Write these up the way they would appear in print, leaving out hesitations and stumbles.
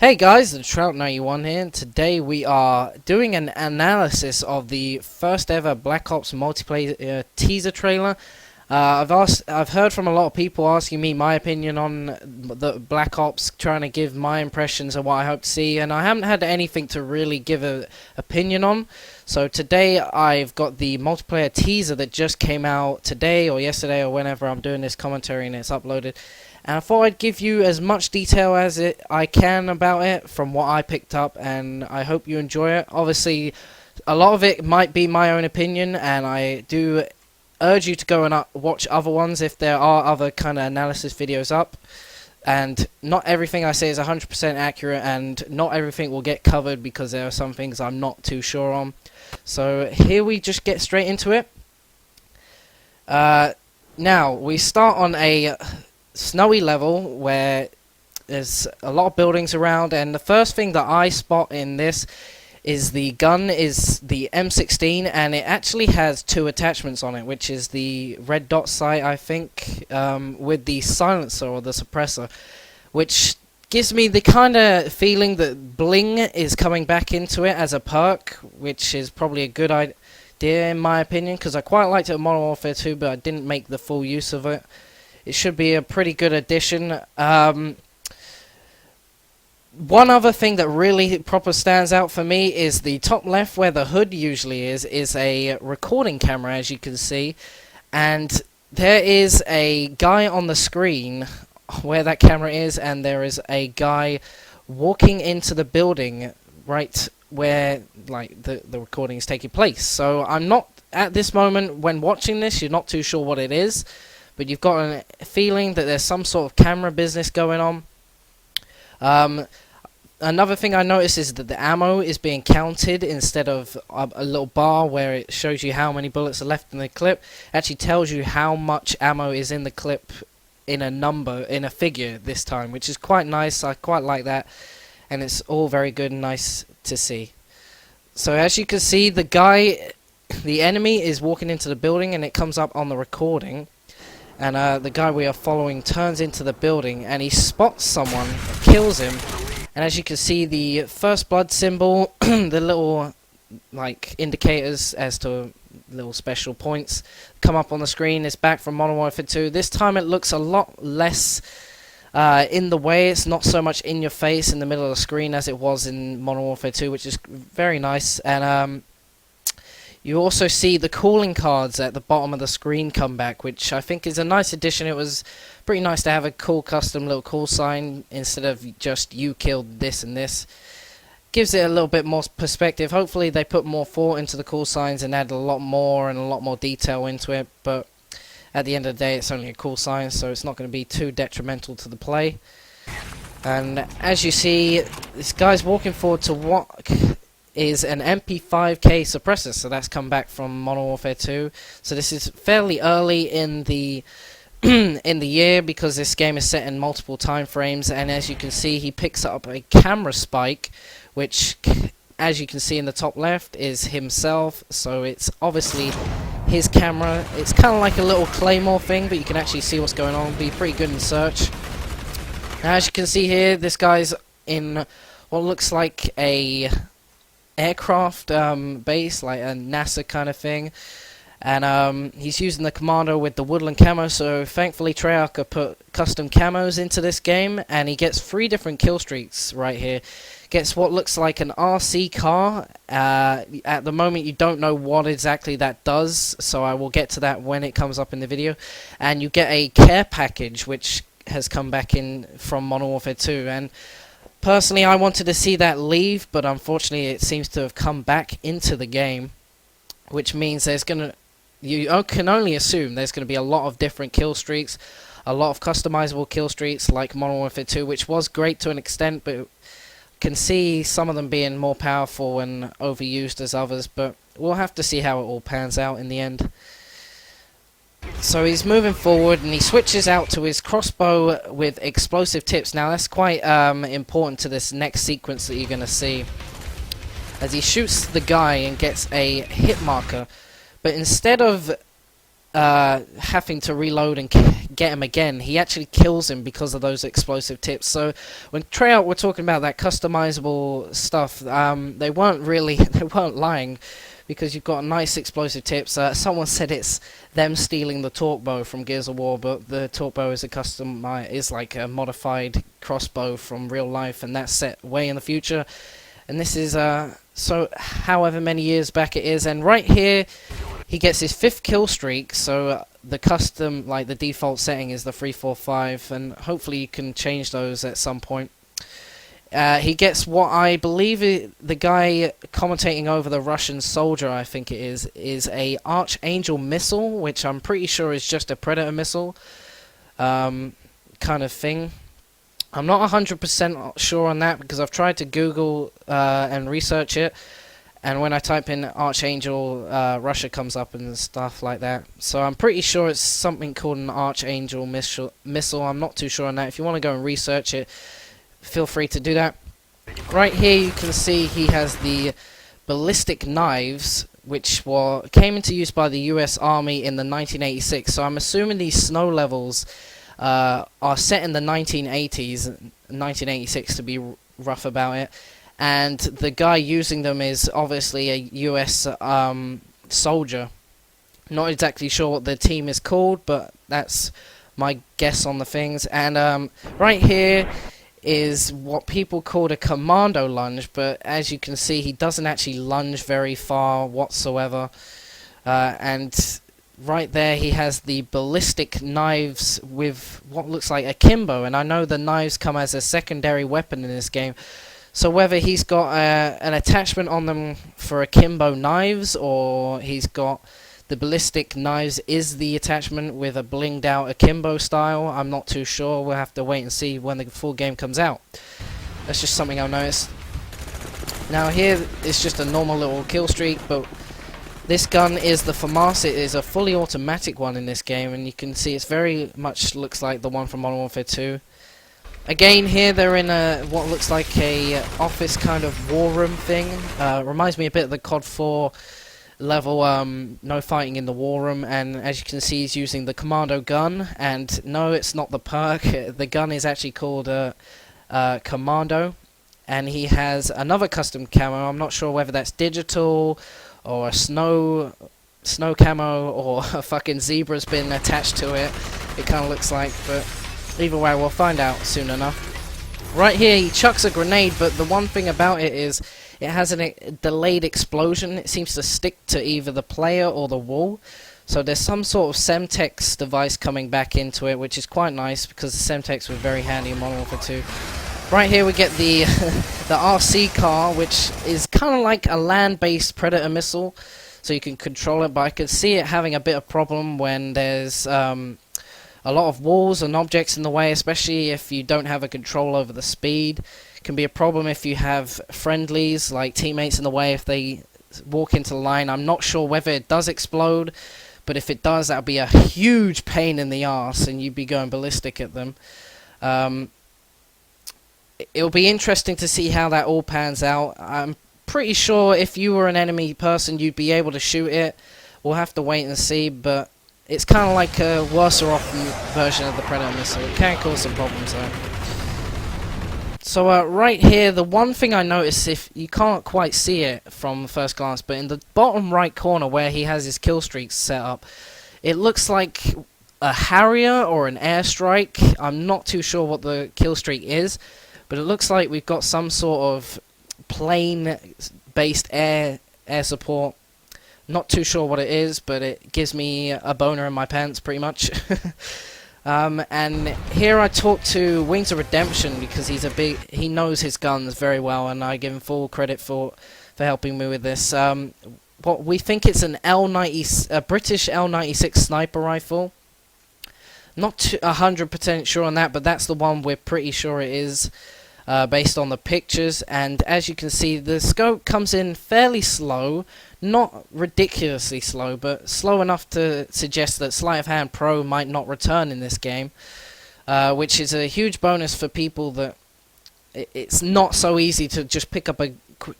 Hey guys, the trout91 here, and today we are doing an analysis of the first ever Black Ops multiplayer teaser trailer. I've heard from a lot of people asking me my opinion on the Black Ops, trying to give my impressions of what I hope to see, and I haven't had anything to really give an opinion on. So today I've got the multiplayer teaser that just came out today or yesterday or whenever I'm doing this commentary and it's uploaded. And I thought I'd give you as much detail as I can about it from what I picked up, and I hope you enjoy it. Obviously, a lot of it might be my own opinion, and I do urge you to go and watch other ones if there are other kind of analysis videos up. And not everything I say is 100% accurate, and not everything will get covered because there are some things I'm not too sure on. So here we just get straight into it. Now, we start on a snowy level where there's a lot of buildings around, and the first thing that I spot in this is the gun is the M16, and it actually has two attachments on it, which is the red dot sight, I think, with the silencer or the suppressor, which gives me the kind of feeling that bling is coming back into it as a perk, which is probably a good idea in my opinion, because I quite liked it in Modern Warfare 2, but I didn't make the full use of it. It should be a pretty good addition. One other thing that really proper stands out for me is the top left, where the hood usually is a recording camera, as you can see. And there is a guy on the screen where that camera is, and there is a guy walking into the building right where the recording is taking place. So I'm not, at this moment when watching this, you're not too sure what it is, but you've got a feeling that there's some sort of camera business going on. Another thing I noticed is that the ammo is being counted instead of a little bar where it shows you how many bullets are left in the clip. It actually tells you how much ammo is in the clip in a number, in a figure this time, which is quite nice. I quite like that, and it's all very good and nice to see. So as you can see, the enemy is walking into the building, and it comes up on the recording. And the guy we are following turns into the building, and he spots someone, kills him. And as you can see, the first blood symbol, the little indicators as to little special points come up on the screen. It's back from Modern Warfare 2. This time it looks a lot less in the way. It's not so much in your face in the middle of the screen as it was in Modern Warfare 2, which is very nice. And you also see the calling cards at the bottom of the screen come back, which I think is a nice addition. It was pretty nice to have a cool custom little call sign instead of just "you killed this and this." Gives it a little bit more perspective. Hopefully they put more thought into the call signs and add a lot more and a lot more detail into it, but at the end of the day it's only a call sign, so it's not going to be too detrimental to the play. And as you see, this guy's walking forward to what is an MP5K suppressor, so that's come back from Modern Warfare 2. So this is fairly early in the in the year, because this game is set in multiple time frames. And as you can see, he picks up a camera spike, which, as you can see in the top left, is himself. So it's obviously his camera. It's kind of like a little claymore thing, but you can actually see what's going on. It'll be pretty good in search. Now, as you can see here, this guy's in what looks like a aircraft base, like a NASA kind of thing, and he's using the commando with the woodland camo. So thankfully Treyarch put custom camos into this game, and he gets 3 different kill streaks right here. Gets what looks like an RC car. At the moment you don't know what exactly that does, so I will get to that when it comes up in the video. And you get a care package, which has come back in from Modern Warfare 2, and personally, I wanted to see that leave, but unfortunately it seems to have come back into the game, which means you can only assume there's going to be a lot of different kill streaks, a lot of customizable kill streaks like Modern Warfare 2, which was great to an extent, but can see some of them being more powerful and overused as others, but we'll have to see how it all pans out in the end. So he's moving forward, and he switches out to his crossbow with explosive tips. Now that's quite important to this next sequence that you're going to see, as he shoots the guy and gets a hit marker. But instead of having to reload and get him again. He actually kills him because of those explosive tips. So when Trout were talking about that customizable stuff, they weren't really they weren't lying, because you've got nice explosive tips. Someone said it's them stealing the torque bow from Gears of War, but the torque bow is is like a modified crossbow from real life, and that's set way in the future. And this is so however many years back it is, and right here he gets his 5th kill streak. So the custom, like the default setting, is the 345, and hopefully you can change those at some point. He gets what I believe the guy commentating over the Russian soldier, I think it is a Archangel missile, which I'm pretty sure is just a Predator missile kind of thing. I'm not 100% sure on that, because I've tried to Google and research it, and when I type in Archangel, Russia comes up and stuff like that. So I'm pretty sure it's something called an Archangel missile. I'm not too sure on that. If you want to go and research it, feel free to do that. Right here you can see he has the ballistic knives, which came into use by the US Army in the 1986. So I'm assuming these snow levels are set in the 1980s, 1986 to be rough about it. And the guy using them is obviously a US soldier. Not exactly sure what the team is called, but that's my guess on the things. And right here is what people call a commando lunge, but as you can see, he doesn't actually lunge very far whatsoever. And right there he has the ballistic knives with what looks like akimbo, and I know the knives come as a secondary weapon in this game. So whether he's got an attachment on them for akimbo knives, or he's got the ballistic knives is the attachment with a blinged out akimbo style, I'm not too sure. We'll have to wait and see when the full game comes out. That's just something I've noticed. Now here it's just a normal little kill streak, but this gun is the FAMAS. It is a fully automatic one in this game, and you can see it's very much looks like the one from Modern Warfare 2. Again, here they're in a what looks like a office kind of war room thing. Reminds me a bit of the COD 4 level, no fighting in the war room, and as you can see he's using the commando gun, and no, it's not the perk. The gun is actually called commando, and he has another custom camo. I'm not sure whether that's digital or a snow camo or a fucking zebra's been attached to it. It kind of looks like, but either way we'll find out soon enough. Right here he chucks a grenade, but the one thing about it is it has a delayed explosion. It seems to stick to either the player or the wall. So there's some sort of Semtex device coming back into it, which is quite nice because the Semtex was very handy in Modern Warfare 2. Right here we get the the RC car, which is kind of like a land-based Predator missile, so you can control it, but I could see it having a bit of problem when there's a lot of walls and objects in the way, especially if you don't have a control over the speed. It can be a problem if you have friendlies, like teammates in the way, if they walk into the line. I'm not sure whether it does explode, but if it does, that would be a huge pain in the arse, and you'd be going ballistic at them. It'll be interesting to see how that all pans out. I'm pretty sure if you were an enemy person, you'd be able to shoot it. We'll have to wait and see, but it's kind of like a worse-off version of the Predator missile. It can cause some problems though. So right here, the one thing I noticed, if you can't quite see it from first glance, but in the bottom right corner where he has his kill streaks set up, it looks like a Harrier or an airstrike. I'm not too sure what the kill streak is, but it looks like we've got some sort of plane-based air support. Not too sure what it is, but it gives me a boner in my pants, pretty much. And here I talk to Wings of Redemption because he knows his guns very well, and I give him full credit for helping me with this. What we think it's an a British L96 sniper rifle. Not 100% sure on that, but that's the one we're pretty sure it is. Based on the pictures, and as you can see, the scope comes in fairly slow, not ridiculously slow, but slow enough to suggest that Sleight of Hand Pro might not return in this game, which is a huge bonus for people that it's not so easy to just pick up a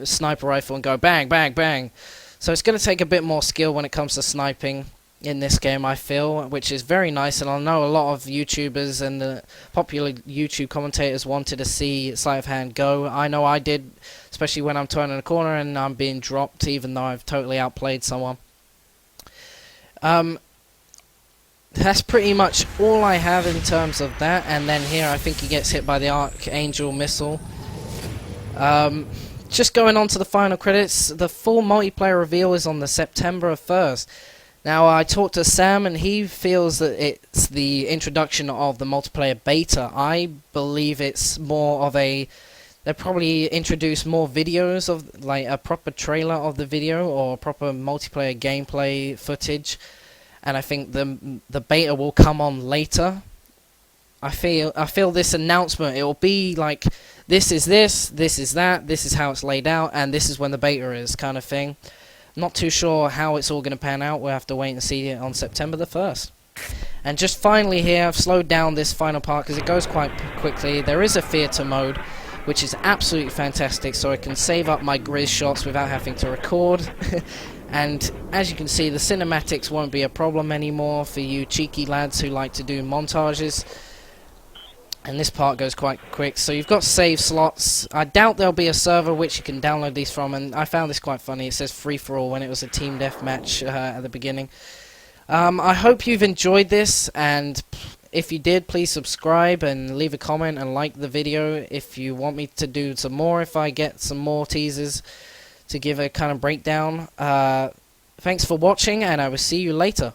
sniper rifle and go bang, bang, bang. So it's going to take a bit more skill when it comes to sniping. in this game, I feel, which is very nice. And I know a lot of YouTubers and the popular YouTube commentators wanted to see sleight of hand go. I know I did, especially when I'm turning a corner and I'm being dropped, even though I've totally outplayed someone. That's pretty much all I have in terms of that. And then here, I think he gets hit by the Archangel missile. Just going on to the final credits, the full multiplayer reveal is on the September 1st. Now, I talked to Sam, and he feels that it's the introduction of the multiplayer beta. I believe it's more of a... They'll probably introduce more videos of, like, a proper trailer of the video, or proper multiplayer gameplay footage. And I think the beta will come on later. I feel this announcement, it will be like, this is this is that, this is how it's laid out, and this is when the beta is, kind of thing. Not too sure how it's all going to pan out. We'll have to wait and see it on September the 1st. And just finally here, I've slowed down this final part because it goes quite quickly. There is a theatre mode, which is absolutely fantastic, so I can save up my Grizz shots without having to record. And as you can see, the cinematics won't be a problem anymore for you cheeky lads who like to do montages. And this part goes quite quick, so you've got save slots. I doubt there'll be a server which you can download these from, and I found this quite funny. It says free-for-all when it was a team deathmatch at the beginning. I hope you've enjoyed this, and if you did, please subscribe and leave a comment and like the video if you want me to do some more, if I get some more teasers to give a kind of breakdown. Thanks for watching, and I will see you later.